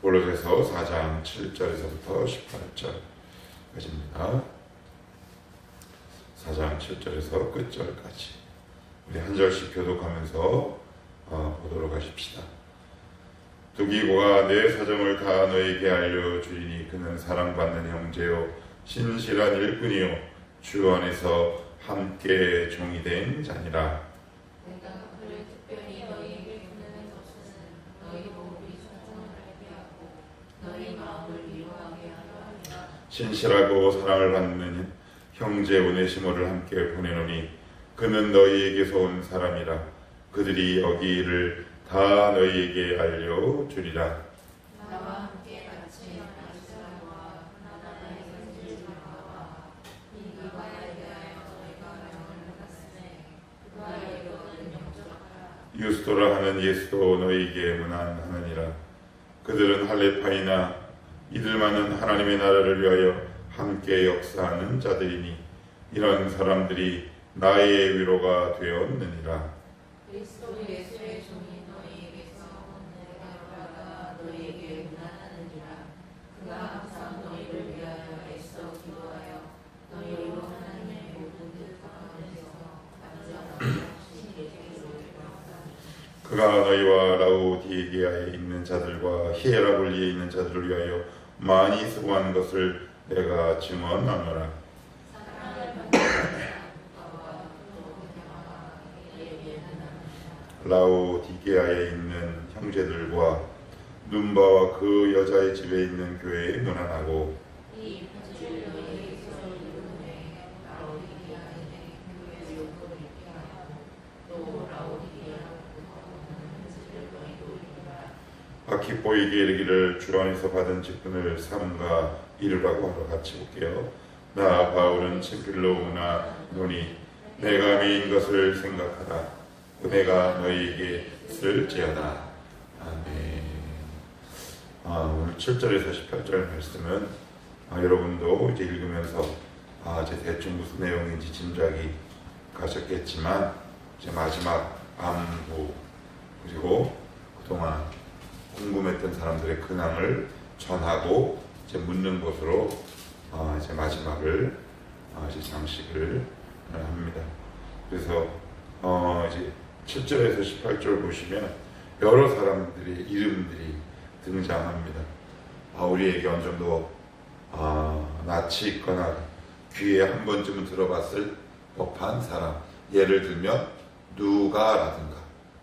골로새서 4장 7절에서부터 18절까지입니다. 4장 7절에서 끝절까지 우리 한 절씩 교독하면서 보도록 하십시다. 두기고가 내 사정을 다 너에게 알려주리니 그는 사랑받는 형제요 신실한 일꾼이요 주 안에서 함께 종이 된 자니라. 내가 그를 특별히 너희에게 보내는 것은 너희 몸이 사정을 알게 하고 너희 마음을 위로하게 하려 함이라. 신실하고 사랑을 받는 형제 오네시모를 함께 보내노니 그는 너희에게서 온 사람이라. 그들이 여기 일을 다 너희에게 알려주리라. 나와 함께 같이 아리스라와 하나나의 형제들과 이가에 대하여 너희가 명을 받았으니 그와의 너는 영접하라. 유스도라 하는 예수도 너희에게 문안하느니라. 그들은 할레파이나 이들만은 하나님의 나라를 위하여 함께 역사하는 자들이니 이런 사람들이 나의 위로가 되었느니라. 그리스도 예수의 종이 너희에게서 온 내가 받아 너희에게 문안하느니라. 그가 항상 너희를 위하여 애써 기도하여 너희로 하나님의 모든 뜻 가운데서 안전하게 하시게 되기를 바랍니다. 그가 너희와 라우디게아에 있는 자들과 히에라볼리에 있는 자들을 위하여 많이 수고한 것을 내가 증언하노라. 사랑을 받는 국가와 또 평화가 너희에게 나타나리라. 라우디게아에 있는 형제들과 눈바와 그 여자의 집에 있는 교회에 문안하고 이 편지를 너희에게서 읽음에 라오디게아에 교회의 요구를 읽게 하고 또 라오디게아로부터 오는 편지를 너희도 읽어라. 아키포에게 이르기를 주 안에서 받은 직분을 삼가 이루라고 하러 같이 볼게요. 나 바울은 친필로 오노니 내가 메인 것을 생각하라. 내가 너희에게 쓸지어다. 아멘. 오늘 7절에서 18절 말씀은 여러분도 이제 읽으면서 이제 대충 무슨 내용인지 짐작이 가셨겠지만 이제 마지막 안부 그리고 그동안 궁금했던 사람들의 근황을 전하고 이제 묻는 것으로 이제 마지막을 이제 장식을 합니다. 그래서 이제 7절에서 18절 보시면 여러 사람들의 이름들이 등장합니다. 우리에게 어느 정도 낯이 있거나 귀에 한 번쯤은 들어봤을 법한 사람, 예를 들면 누가라든가,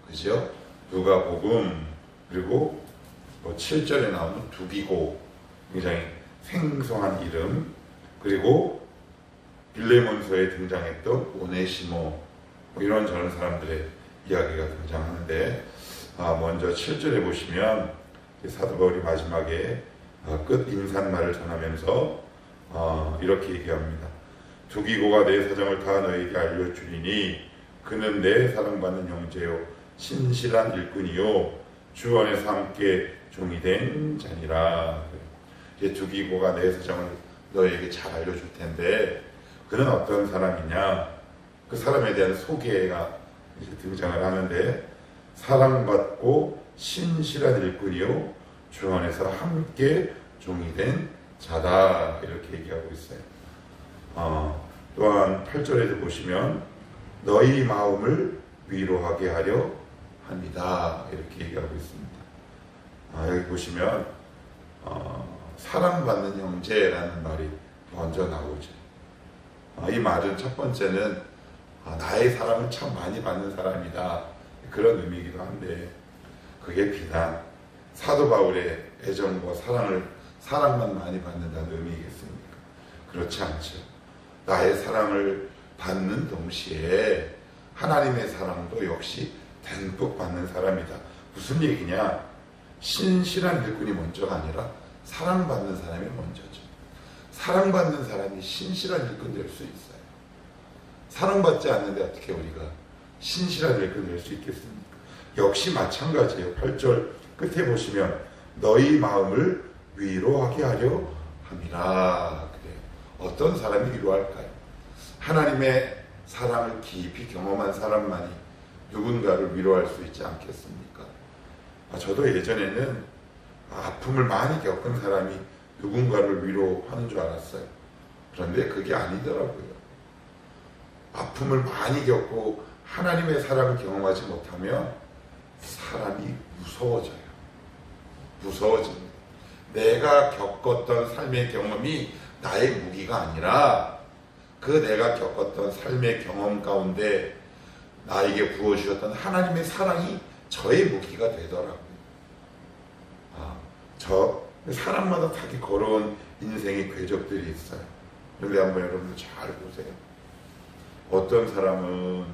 그죠? 누가복음, 그리고 7절에 나오는 두기고, 굉장히 생소한 이름, 그리고 빌레몬서에 등장했던 오네시모, 이런저런 사람들의 이야기가 등장하는데, 먼저 7절에 보시면 사도 바울이 마지막에 끝 인사말을 전하면서 이렇게 얘기합니다. 두기고가 내 사정을 다 너에게 알려주리니 그는 내 사랑받는 형제요 신실한 일꾼이요 주 안에서 함께 종이 된 자니라. 이제 두기고가 내 사정을 너에게 잘 알려줄 텐데 그는 어떤 사람이냐, 그 사람에 대한 소개가 이제 등장을 하는데 사랑받고 신실한 일꾼이요 주 안에서 함께 종이 된 자다, 이렇게 얘기하고 있어요. 또한 8절에도 보시면 너희 마음을 위로하게 하려 합니다, 이렇게 얘기하고 있습니다. 여기 보시면 사랑받는 형제라는 말이 먼저 나오죠. 이 말은 첫 번째는 나의 사랑을 참 많이 받는 사람이다, 그런 의미이기도 한데 그게 비단 사도 바울의 애정과 사랑만 많이 받는다는 의미겠습니까? 그렇지 않죠. 나의 사랑을 받는 동시에 하나님의 사랑도 역시 듬뿍 받는 사람이다. 무슨 얘기냐? 신실한 일꾼이 먼저가 아니라 사랑받는 사람이 먼저죠. 사랑받는 사람이 신실한 일꾼 될 수 있어요. 사랑받지 않는데 어떻게 우리가 신실한 일꾼 될 수 있겠습니까? 역시 마찬가지예요. 8절 끝에 보시면 너희 마음을 위로하게 하려 함이라. 그래요. 어떤 사람이 위로할까요? 하나님의 사랑을 깊이 경험한 사람만이 누군가를 위로할 수 있지 않겠습니까? 저도 예전에는 아픔을 많이 겪은 사람이 누군가를 위로하는 줄 알았어요. 그런데 그게 아니더라고요. 아픔을 많이 겪고 하나님의 사랑을 경험하지 못하면 사람이 무서워져요. 무서워집니다. 내가 겪었던 삶의 경험이 나의 무기가 아니라 그 내가 겪었던 삶의 경험 가운데 나에게 부어주셨던 하나님의 사랑이 저의 무기가 되더라고요. 사람마다 자기 걸어온 인생의 궤적들이 있어요. 그런데 한번 여러분들 잘 보세요. 어떤 사람은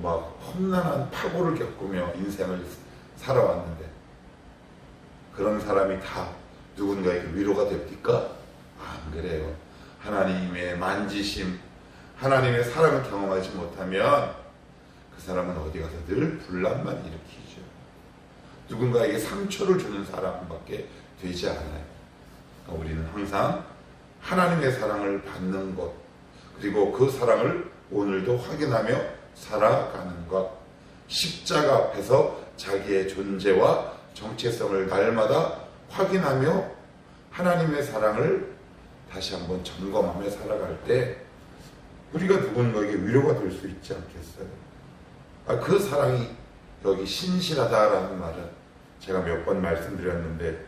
막 험난한 파고를 겪으며 인생을 살아왔는데 그런 사람이 다 누군가에게 위로가 됩니까? 안 그래요. 하나님의 만지심, 하나님의 사랑을 경험하지 못하면 그 사람은 어디 가서 늘 분란만 일으키죠. 누군가에게 상처를 주는 사람밖에 되지 않아요. 그러니까 우리는 항상 하나님의 사랑을 받는 것, 그리고 그 사랑을 오늘도 확인하며 살아가는 것, 십자가 앞에서 자기의 존재와 정체성을 날마다 확인하며 하나님의 사랑을 다시 한번 점검하며 살아갈 때 우리가 누군가에게 위로가 될 수 있지 않겠어요? 그 사랑이 여기 신실하다라는 말은 제가 몇 번 말씀드렸는데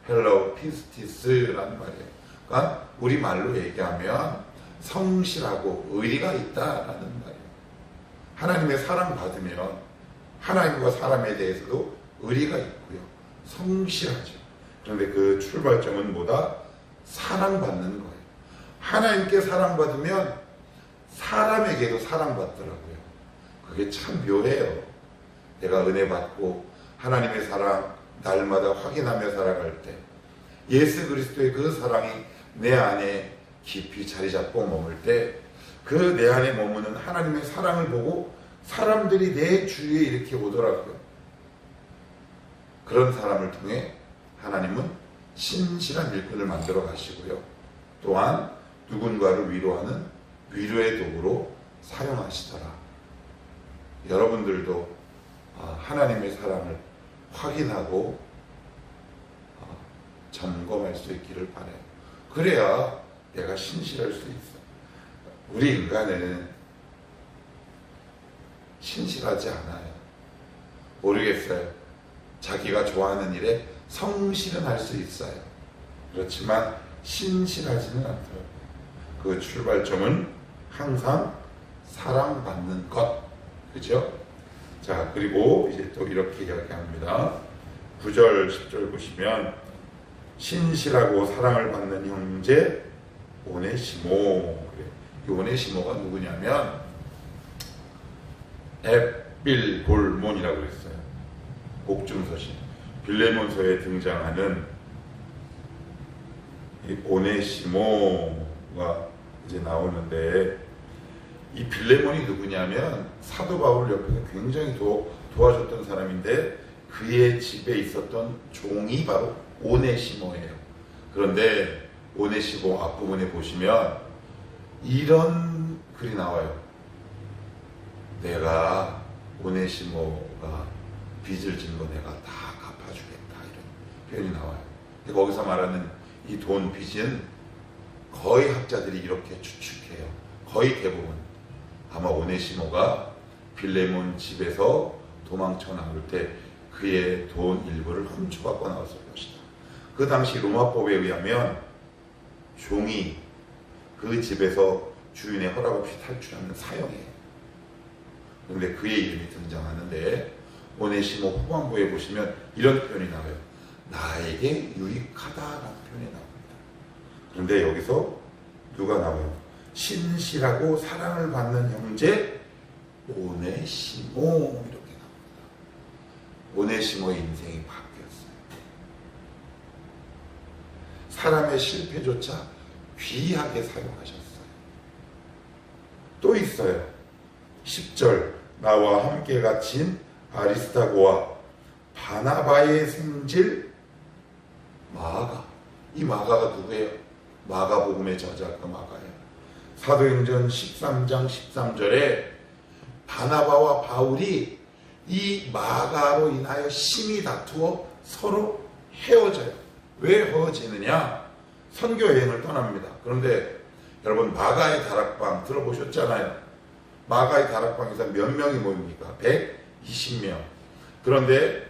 헬로 피스티스라는 말이에요. 그러니까 우리말로 얘기하면 성실하고 의리가 있다라는 말이에요. 하나님의 사랑 받으면 하나님과 사람에 대해서도 의리가 있고요. 성실하죠. 그런데 그 출발점은 뭐다? 사랑받는 거예요. 하나님께 사랑받으면 사람에게도 사랑받더라고요. 그게 참 묘해요. 내가 은혜 받고 하나님의 사랑 날마다 확인하며 살아갈 때 예수 그리스도의 그 사랑이 내 안에 깊이 자리 잡고 머물 때 그 내 안에 머무는 하나님의 사랑을 보고 사람들이 내 주위에 이렇게 오더라고요. 그런 사람을 통해 하나님은 신실한 일꾼을 만들어 가시고요. 또한 누군가를 위로하는 위로의 도구로 사용하시더라. 여러분들도 하나님의 사랑을 확인하고 점검할 수 있기를 바라요. 그래야 내가 신실할 수 있어. 우리 인간은 신실하지 않아요. 모르겠어요. 자기가 좋아하는 일에 성실은 할 수 있어요. 그렇지만 신실하지는 않더라고요. 그 출발점은 항상 사랑받는 것. 그죠? 자, 그리고 이제 또 이렇게 이야기합니다. 9절, 10절 보시면 신실하고 사랑을 받는 형제 오네시모. 이 오네시모가 누구냐면 에필골몬이라고 했어요. 복중서신 빌레몬서에 등장하는 이 오네시모가 이제 나오는데 이 빌레몬이 누구냐면 사도 바울 옆에서 굉장히 도와줬던 사람인데 그의 집에 있었던 종이 바로 오네시모예요. 그런데 오네시모 앞부분에 보시면 이런 글이 나와요. 내가 오네시모가 빚을 진 거 내가 다 갚아주겠다, 이런 표현이 나와요. 거기서 말하는 이 돈 빚은 거의 학자들이 이렇게 추측해요. 거의 대부분 아마 오네시모가 빌레몬 집에서 도망쳐 나올 때 그의 돈 일부를 훔쳐갖고 나왔을 것이다. 그 당시 로마법에 의하면 종이 그 집에서 주인의 허락 없이 탈출하면 사형이에요. 그런데 그의 이름이 등장하는데 오네시모 후반부에 보시면 이런 표현이 나와요. 나에게 유익하다라는 표현이 나옵니다. 그런데 여기서 누가 나와요? 신실하고 사랑을 받는 형제 오네시모 이렇게 나옵니다. 오네시모의 인생이 바뀌었어요. 사람의 실패조차 귀하게 사용하셨어요. 또 있어요. 10절 나와 함께 갇힌 아리스타고와 바나바의 생질 마가. 이 마가가 누구예요? 마가복음의 저자 그 마가예요. 사도행전 13장 13절에 바나바와 바울이 이 마가로 인하여 심히 다투어 서로 헤어져요. 왜 헤어지느냐? 선교 여행을 떠납니다. 그런데 여러분 마가의 다락방 들어보셨잖아요. 마가의 다락방에서 몇 명이 모입니까? 120명. 그런데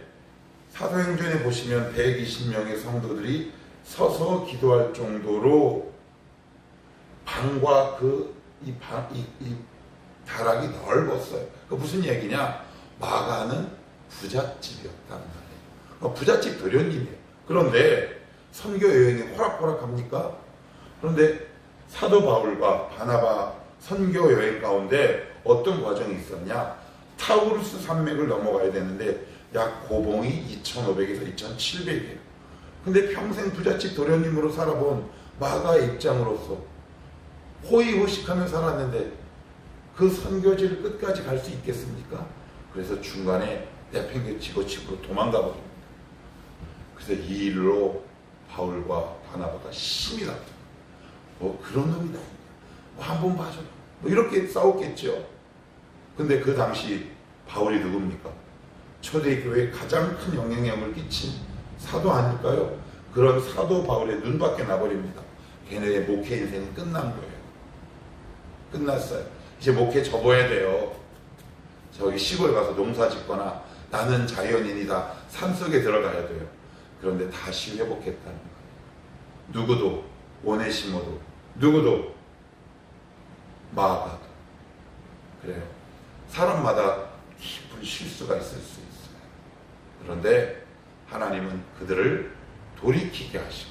사도행전에 보시면 120명의 성도들이 서서 기도할 정도로 방과 이 다락이 넓었어요. 그 무슨 얘기냐? 마가는 부잣집이었단 말이에요. 부잣집 도련님이에요. 그런데 선교 여행이 호락호락합니까? 그런데 사도 바울과 바나바 선교 여행 가운데 어떤 과정이 있었냐? 타우루스 산맥을 넘어가야 되는데 약 고봉이 2,500에서 2,700이에요. 근데 평생 부잣집 도련님으로 살아본 마가의 입장으로서 호의호식하며 살았는데 그 선교지를 끝까지 갈 수 있겠습니까? 그래서 중간에 내팽개치고 집으로 도망가 버립니다. 그래서 이 일로 바울과 바나바가 심히 다투고 그런 놈이다. 한번 봐줘. 이렇게 싸웠겠죠. 근데 그 당시 바울이 누굽니까? 초대교회에 가장 큰 영향력을 끼친 사도 아닐까요? 그런 사도 바울의 눈밖에 나버립니다. 걔네의 목회 인생은 끝난 거예요. 끝났어요. 이제 목회 접어야 돼요. 저기 시골 가서 농사 짓거나 나는 자연인이다. 산속에 들어가야 돼요. 그런데 다시 회복했다는 거예요. 누구도 오네시모도 누구도 마가도 그래요. 사람마다 깊은 실수가 있을 수 있어요. 그런데 하나님은 그들을 돌이키게 하시고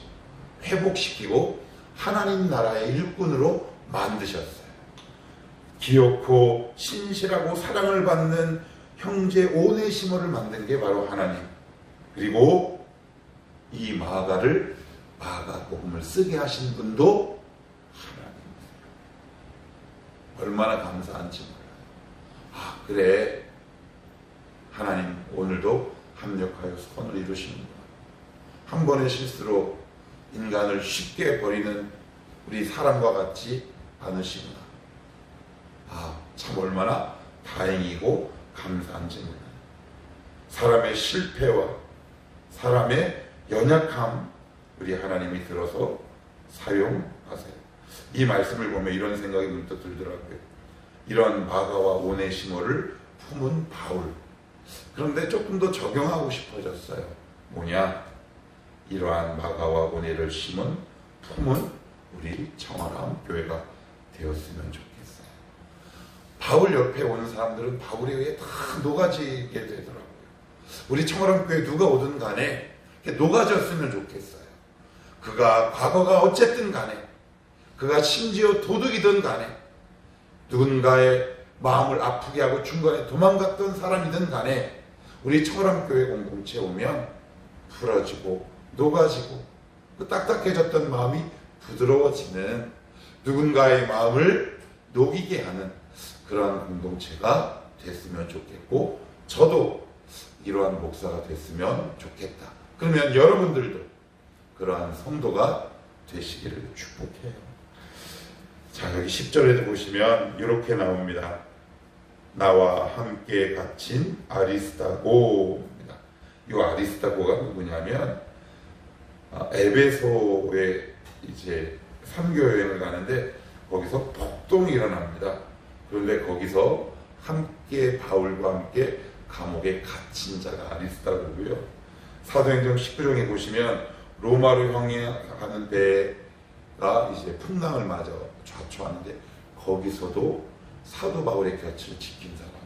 회복시키고 하나님 나라의 일꾼으로 만드셨어요. 기어코 신실하고 사랑을 받는 형제 오네시모를 만든 게 바로 하나님. 그리고 이 마가를 마가복음을 쓰게 하신 분도 하나님이세요. 얼마나 감사한지 몰라요. 그래. 하나님 오늘도 합력하여 선을 이루시는구나. 한 번의 실수로 인간을 쉽게 버리는 우리 사람과 같지 않으시구나. 참 얼마나 다행이고 감사한지 몰라요. 사람의 실패와 사람의 연약함 우리 하나님이 들어서 사용하세요. 이 말씀을 보면 이런 생각이 문득 들더라고요. 이런 마가와 오네시모를 품은 바울. 그런데 조금 더 적용하고 싶어졌어요. 뭐냐? 이러한 마가와 오네를 품은 우리 청아람 교회가 되었으면 좋겠어요. 바울 옆에 오는 사람들은 바울에 의해 다 녹아지게 되더라고요. 우리 청아람 교회 누가 오든 간에 녹아졌으면 좋겠어요. 그가 과거가 어쨌든 간에 그가 심지어 도둑이든 간에 누군가의 마음을 아프게 하고 중간에 도망갔던 사람이든 간에 우리 청아람 교회 공동체에 오면 풀어지고 녹아지고 그 딱딱해졌던 마음이 부드러워지는 누군가의 마음을 녹이게 하는 그러한 공동체가 됐으면 좋겠고 저도 이러한 목사가 됐으면 좋겠다. 그러면 여러분들도 그러한 성도가 되시기를 축복해요. 자, 여기 10절에도 보시면 이렇게 나옵니다. 나와 함께 갇힌 아리스타고입니다. 이 아리스타고가 누구냐면 에베소에 이제 선교 여행을 가는데 거기서 폭동이 일어납니다. 그런데 거기서 함께 바울과 함께 감옥에 갇힌 자가 아리스타고고요. 사도행전 19장에 보시면 로마로 향하는 배가 이제 풍랑을 맞아 좌초하는데 거기서도 사도 바울의 곁을 지킨 사람이에요.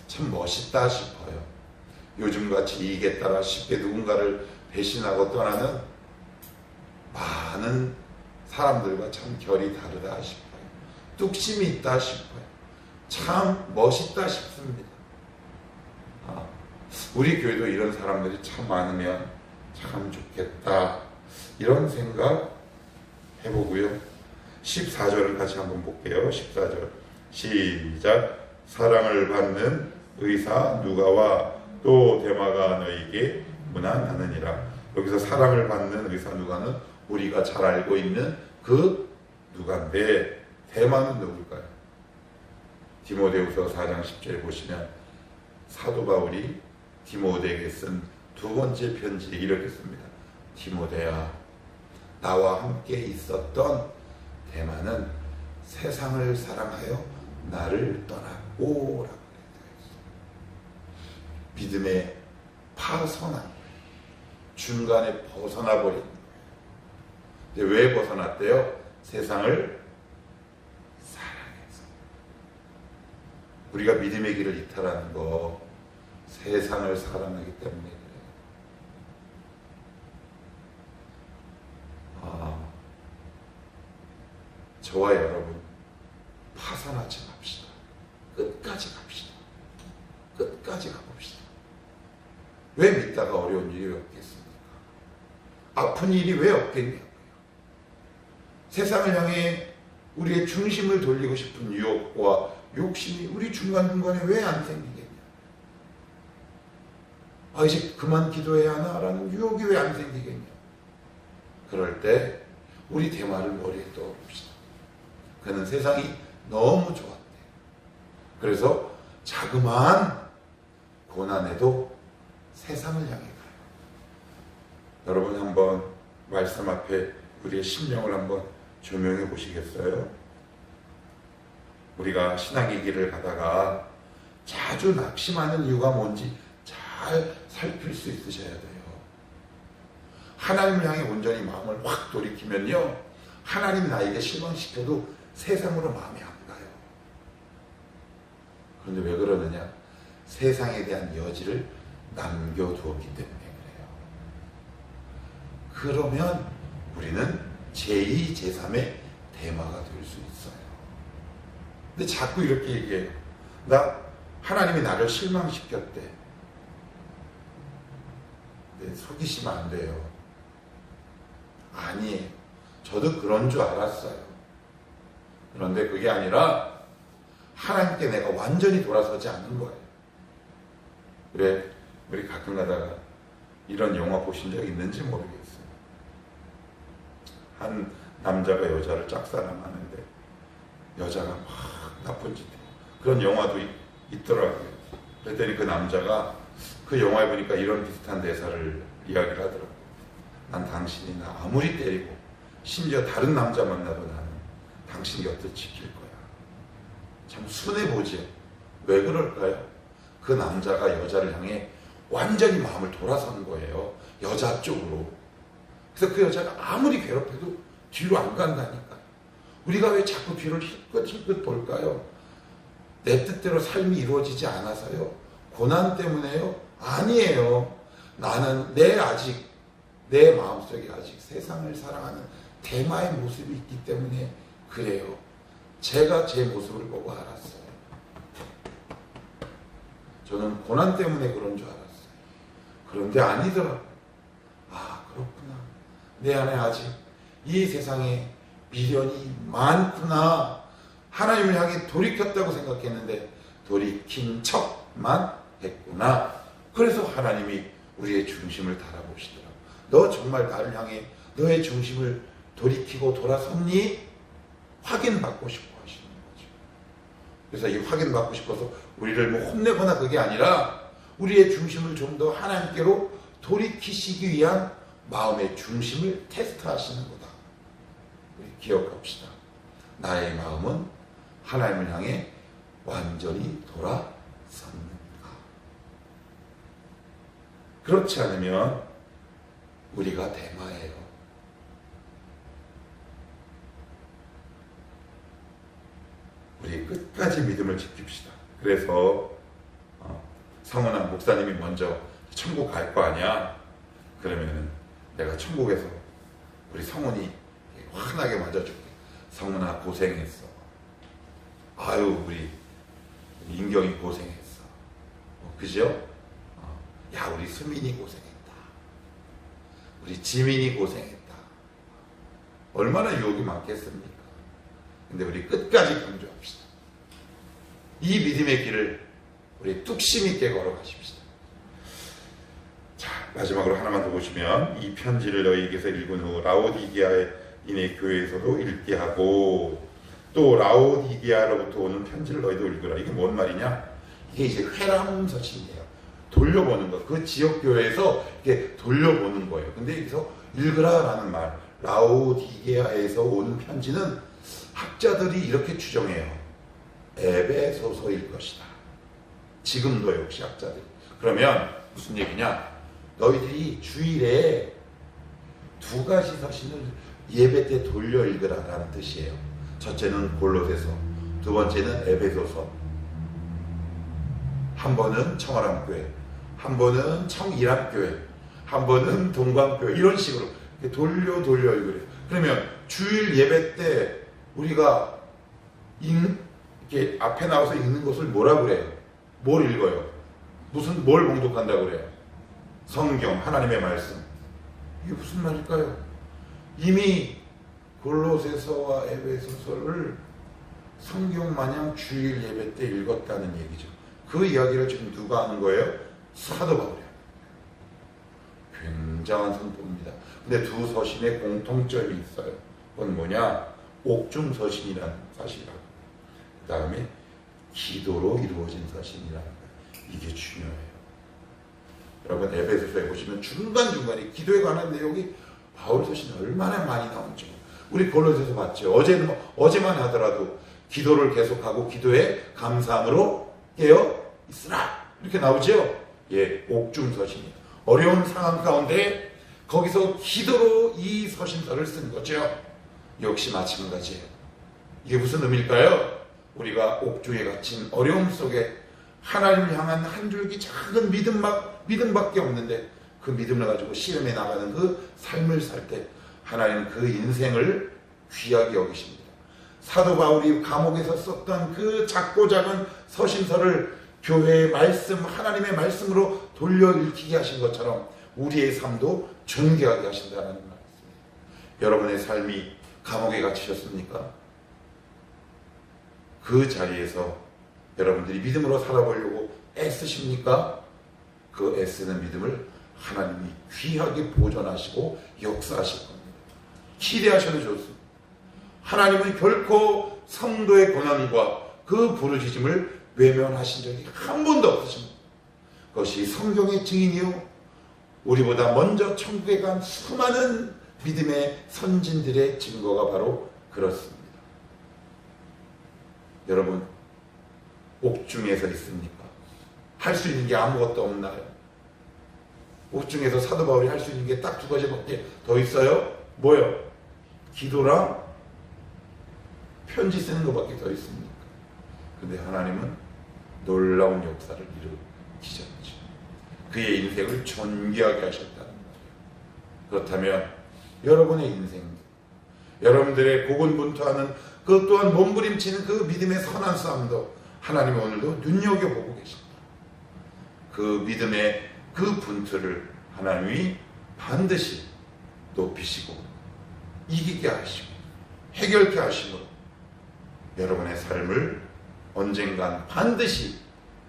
참 멋있다 싶어요. 요즘같이 이익에 따라 쉽게 누군가를 배신하고 떠나는 많은 사람들과 참 결이 다르다 싶어요. 뚝심이 있다 싶어요. 참 멋있다 싶습니다. 우리 교회도 이런 사람들이 참 많으면 참 좋겠다. 이런 생각 해보고요. 14절을 같이 한번 볼게요. 14절 시작. 사랑을 받는 의사 누가와 또 데마가 너에게 문안하느니라. 여기서 사랑을 받는 의사 누가는 우리가 잘 알고 있는 그 누가인데 데마는 누굴까요? 디모데후서 4장 10절에 보시면 사도 바울이 디모데에게 쓴 두 번째 편지에 이렇게 씁니다. 디모데야, 나와 함께 있었던 데마는 세상을 사랑하여 나를 떠났고 라고 했어요. 믿음의 파선한 중간에 벗어나 버린 거예요. 왜 벗어났대요? 세상을 사랑해서. 우리가 믿음의 길을 이탈하는 거 세상을 사랑하기 때문에 그래요. 저와 여러분 파산하지 맙시다. 끝까지 갑시다. 끝까지 가봅시다. 왜 믿다가 어려운 일이 없겠습니까? 아픈 일이 왜 없겠냐고요. 세상을 향해 우리의 중심을 돌리고 싶은 유혹과 욕심이 우리 중간중간에 왜 안 생기겠냐. 이제 그만 기도해야 하나? 라는 유혹이 왜 안 생기겠냐. 그럴 때 우리 대마를 머리에 떠올립시다. 그는 세상이 너무 좋았대. 그래서 자그마한 고난에도 세상을 향해 가요. 여러분 한번 말씀 앞에 우리의 심령을 한번 조명해 보시겠어요? 우리가 신앙의 길을 가다가 자주 낙심하는 이유가 뭔지 잘 살필 수 있으셔야 돼요. 하나님을 향해 온전히 마음을 확 돌이키면요, 하나님 나에게 실망시켜도 세상으로 마음이 안 가요. 그런데 왜 그러느냐? 세상에 대한 여지를 남겨두었기 때문에 그래요. 그러면 우리는 제2, 제3의 대마가 될 수 있어요. 근데 자꾸 이렇게 얘기해요. 하나님이 나를 실망시켰대. 근데 속이시면 안 돼요. 아니에요. 저도 그런 줄 알았어요. 그런데 그게 아니라 하나님께 내가 완전히 돌아서지 않는 거예요. 그래, 우리 가끔 가다가 이런 영화 보신 적 있는지 모르겠어요. 한 남자가 여자를 짝사랑하는데 여자가 막 나쁜 짓 해요. 그런 영화도 있더라고요. 그랬더니 그 남자가 그 영화에 보니까 이런 비슷한 대사를 이야기를 하더라고요. 난 당신이 나 아무리 때리고 심지어 다른 남자 만나도 나는 당신 곁을 지킬 거야. 참 순해보지요. 왜 그럴까요? 그 남자가 여자를 향해 완전히 마음을 돌아선 거예요. 여자 쪽으로. 그래서 그 여자가 아무리 괴롭혀도 뒤로 안 간다니까요. 우리가 왜 자꾸 뒤를 힐끗힐끗 돌까요? 내 뜻대로 삶이 이루어지지 않아서요? 고난 때문에요? 아니에요. 나는 내 마음속에 아직 세상을 사랑하는 대마의 모습이 있기 때문에 그래요. 제가 제 모습을 보고 알았어요. 저는 고난 때문에 그런 줄 알았어요. 그런데 아니더라고요. 그렇구나. 내 안에 아직 이 세상에 미련이 많구나. 하나님을 향해 돌이켰다고 생각했는데 돌이킨 척만 했구나. 그래서 하나님이 우리의 중심을 달아보시더라고요. 너 정말 나를 향해 너의 중심을 돌이키고 돌아섰니? 확인받고 싶어 하시는 거죠. 그래서 이 확인받고 싶어서 우리를 뭐 혼내거나 그게 아니라 우리의 중심을 좀 더 하나님께로 돌이키시기 위한 마음의 중심을 테스트하시는 거다. 우리 기억합시다. 나의 마음은 하나님을 향해 완전히 돌아섰는가? 그렇지 않으면 우리가 대마예요. 우리 끝까지 믿음을 지킵시다. 그래서 성은아 목사님이 먼저 천국 갈 거 아니야? 그러면은 내가 천국에서 우리 성은이 환하게 맞아줄게. 성은아 고생했어. 아유 우리 인경이 고생했어. 그죠? 야 우리 수민이 고생했다. 우리 지민이 고생했다. 얼마나 유혹이 많겠습니까? 근데 우리 끝까지 강조합시다. 이 믿음의 길을 우리 뚝심 있게 걸어가십시다. 자, 마지막으로 하나만 더 보시면 이 편지를 너희에게서 읽은 후 라오디게아인의 교회에서도 읽게 하고 또 라오디게아로부터 오는 편지를 너희도 읽으라. 이게 뭔 말이냐? 이게 이제 회람 서신이에요. 돌려보는 거. 그 지역 교회에서 이렇게 돌려보는 거예요. 근데 여기서 읽으라라는 말, 라오디게아에서 온 편지는 학자들이 이렇게 추정해요. 에베소서일 것이다. 지금도 역시 학자들. 그러면 무슨 얘기냐? 너희들이 주일에 2가지 서신을 예배 때 돌려 읽으라라는 뜻이에요. 첫째는 골로새서, 두 번째는 에베소서. 한 번은 청아람교회, 한 번은 청일암교회, 한 번은 동광교회, 이런 식으로 돌려 읽으래요. 그러면 주일 예배 때 우리가 이렇게 앞에 나와서 읽는 것을 뭐라 그래요? 뭘 읽어요? 뭘 봉독한다고 그래요? 성경, 하나님의 말씀. 이게 무슨 말일까요? 이미 골로새서와 에베소서를 성경 마냥 주일 예배 때 읽었다는 얘기죠. 그 이야기를 지금 누가 하는 거예요? 사도 바울이에요. 굉장한 선포입니다. 근데 두 서신에 공통점이 있어요. 그건 뭐냐? 옥중서신이라는 사실이라고. 그 다음에 기도로 이루어진 서신이라는 거예요. 이게 중요해요. 여러분 에베소서에 보시면 중간중간에 기도에 관한 내용이 바울 서신에 얼마나 많이 나오는지 우리 골로새서 봤죠. 어제만 하더라도 기도를 계속하고 기도에 감사함으로 깨어 있으라 이렇게 나오죠. 예, 옥중서신이 어려운 상황 가운데 거기서 기도로 이 서신서를 쓴 거죠. 역시 마찬가지예요. 이게 무슨 의미일까요? 우리가 옥중에 갇힌 어려움 속에 하나님을 향한 한 줄기 작은 믿음밖에 없는데 그 믿음을 가지고 시험에 나가는 그 삶을 살 때 하나님 그 인생을 귀하게 여기십니다. 사도 바울이 감옥에서 썼던 그 작고 작은 서신서를 교회의 말씀, 하나님의 말씀으로 돌려 읽히게 하신 것처럼 우리의 삶도 존귀하게 하신다는 말씀입니다. 여러분의 삶이 감옥에 갇히셨습니까? 그 자리에서 여러분들이 믿음으로 살아보려고 애쓰십니까? 그 애쓰는 믿음을 하나님이 귀하게 보존하시고 역사하실 겁니다. 기대하셔도 좋습니다. 하나님은 결코 성도의 고난과 그 부르짖음을 외면하신 적이 한 번도 없으십니다. 그것이 성경의 증인이요 우리보다 먼저 천국에 간 수많은 믿음의 선진들의 증거가 바로 그렇습니다. 여러분 옥중에서 있습니까? 할 수 있는 게 아무것도 없나요? 옥중에서 사도 바울이 할 수 있는 게 딱 2가지밖에 더 있어요? 뭐요? 기도랑 편지 쓰는 것밖에 더 있습니까? 근데 하나님은 놀라운 역사를 일으키셨죠. 그의 인생을 존귀하게 하셨다는 말이에요. 그렇다면 여러분의 인생, 여러분들의 고군분투하는 그 또한 몸부림치는 그 믿음의 선한 싸움도 하나님은 오늘도 눈여겨보고 계십니다. 그 믿음의 그 분투를 하나님이 반드시 높이시고 이기게 하시고 해결케 하심으로 여러분의 삶을 언젠간 반드시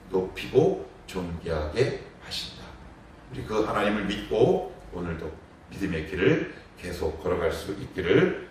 높이고 존귀하게 하신다. 우리 그 하나님을 믿고 오늘도 믿음의 길을 계속 걸어갈 수 있기를